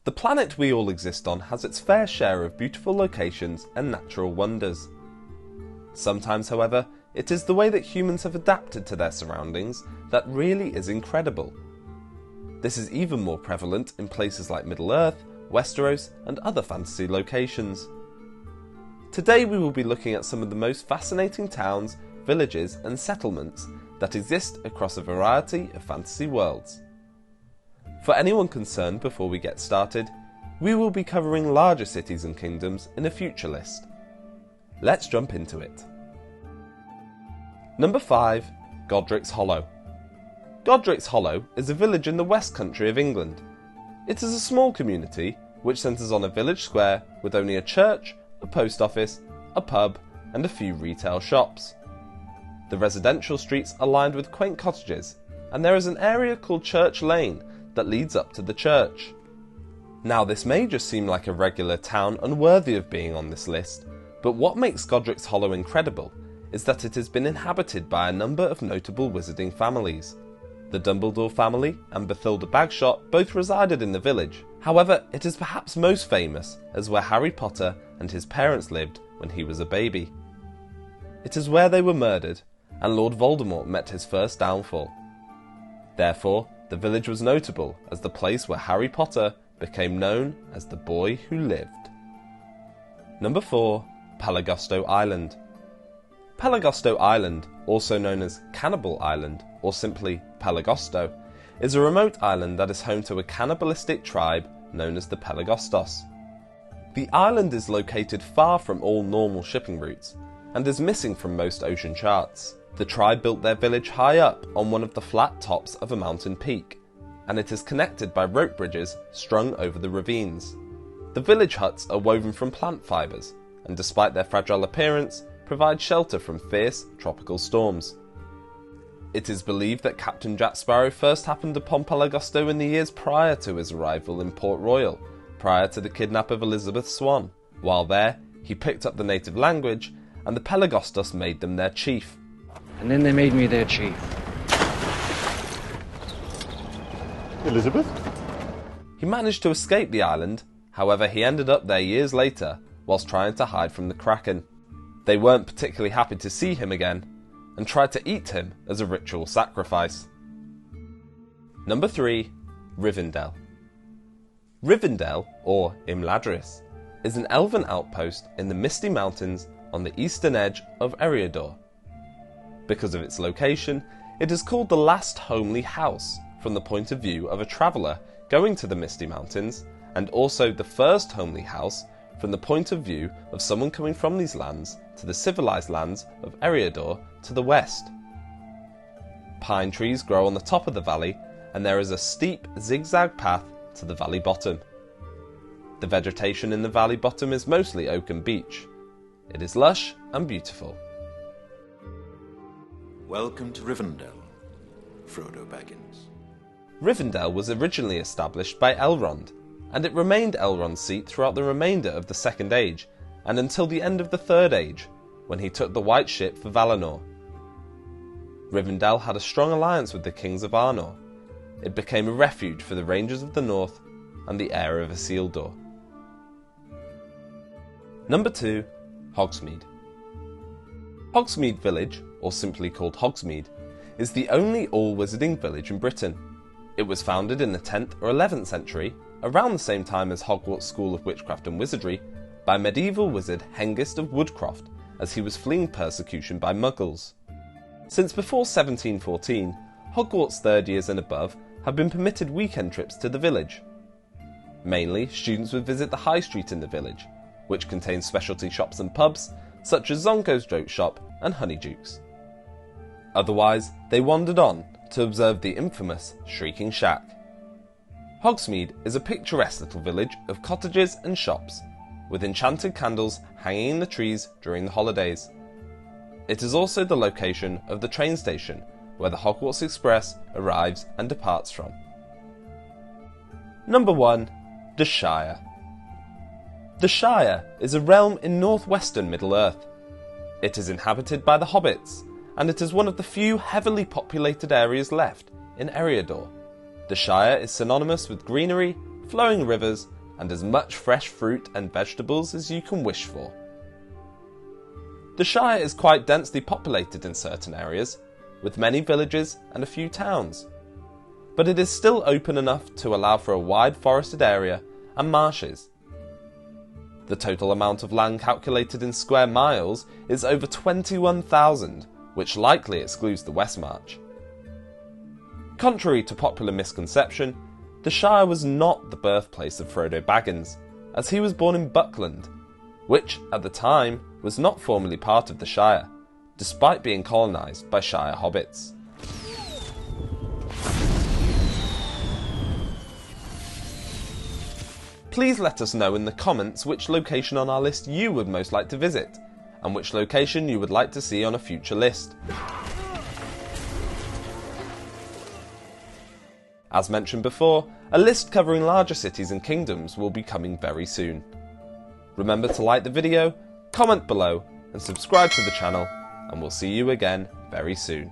The planet we all exist on has its fair share of beautiful locations and natural wonders. Sometimes, however, it is the way that humans have adapted to their surroundings that really is incredible. This is even more prevalent in places like Middle-earth, Westeros, and other fantasy locations. Today we will be looking at some of the most fascinating towns, villages, and settlements that exist across a variety of fantasy worlds. For anyone concerned before we get started, we will be covering larger cities and kingdoms in a future list. Let's jump into it. Number 5. Godric's Hollow. Godric's Hollow is a village in the West Country of England. It is a small community which centres on a village square with only a church, a post office, a pub, and a few retail shops. The residential streets are lined with quaint cottages, and there is an area called Church Lane that leads up to the church. Now, this may just seem like a regular town unworthy of being on this list, but what makes Godric's Hollow incredible is that it has been inhabited by a number of notable wizarding families. The Dumbledore family and Bathilda Bagshot both resided in the village. However, it is perhaps most famous as where Harry Potter and his parents lived when he was a baby. It is where they were murdered, and Lord Voldemort met his first downfall. Therefore, the village was notable as the place where Harry Potter became known as the boy who lived. Number 4. Pelagosto Island. Pelagosto Island, also known as Cannibal Island or simply Pelagosto, is a remote island that is home to a cannibalistic tribe known as the Pelagostos. The island is located far from all normal shipping routes and is missing from most ocean charts. The tribe built their village high up on one of the flat tops of a mountain peak, and it is connected by rope bridges strung over the ravines. The village huts are woven from plant fibres, and despite their fragile appearance, provide shelter from fierce tropical storms. It is believed that Captain Jack Sparrow first happened upon Pelagosto in the years prior to his arrival in Port Royal, prior to the kidnap of Elizabeth Swann. While there, he picked up the native language, and the Pelagostos made them their chief. And then they made me their chief. Elizabeth? He managed to escape the island, however he ended up there years later whilst trying to hide from the Kraken. They weren't particularly happy to see him again, and tried to eat him as a ritual sacrifice. Number 3. Rivendell. Rivendell, or Imladris, is an elven outpost in the Misty Mountains on the eastern edge of Eriador. Because of its location, it is called the last homely house from the point of view of a traveller going to the Misty Mountains, and also the first homely house from the point of view of someone coming from these lands to the civilized lands of Eriador to the west. Pine trees grow on the top of the valley, and there is a steep zigzag path to the valley bottom. The vegetation in the valley bottom is mostly oak and beech. It is lush and beautiful. Welcome to Rivendell, Frodo Baggins. Rivendell was originally established by Elrond, and it remained Elrond's seat throughout the remainder of the Second Age, and until the end of the Third Age, when he took the White Ship for Valinor. Rivendell had a strong alliance with the kings of Arnor. It became a refuge for the Rangers of the North and the heir of Isildur. Number 2. Hogsmeade. Hogsmeade Village, or simply called Hogsmeade, is the only all-wizarding village in Britain. It was founded in the 10th or 11th century, around the same time as Hogwarts School of Witchcraft and Wizardry, by medieval wizard Hengist of Woodcroft as he was fleeing persecution by Muggles. Since before 1714, Hogwarts third years and above have been permitted weekend trips to the village. Mainly, students would visit the high street in the village, which contains specialty shops and pubs such as Zonko's Joke Shop and Honeydukes. Otherwise, they wandered on to observe the infamous Shrieking Shack. Hogsmeade is a picturesque little village of cottages and shops, with enchanted candles hanging in the trees during the holidays. It is also the location of the train station where the Hogwarts Express arrives and departs from. Number 1. The Shire. The Shire is a realm in northwestern Middle-earth. It is inhabited by the hobbits, and it is one of the few heavily populated areas left in Eriador. The Shire is synonymous with greenery, flowing rivers, and as much fresh fruit and vegetables as you can wish for. The Shire is quite densely populated in certain areas, with many villages and a few towns, but it is still open enough to allow for a wide forested area and marshes. The total amount of land calculated in square miles is over 21,000, which likely excludes the West March. Contrary to popular misconception, the Shire was not the birthplace of Frodo Baggins, as he was born in Buckland, which at the time was not formally part of the Shire, despite being colonised by Shire hobbits. Please let us know in the comments which location on our list you would most like to visit, and which location you would like to see on a future list. As mentioned before, a list covering larger cities and kingdoms will be coming very soon. Remember to like the video, comment below, and subscribe to the channel, and we'll see you again very soon.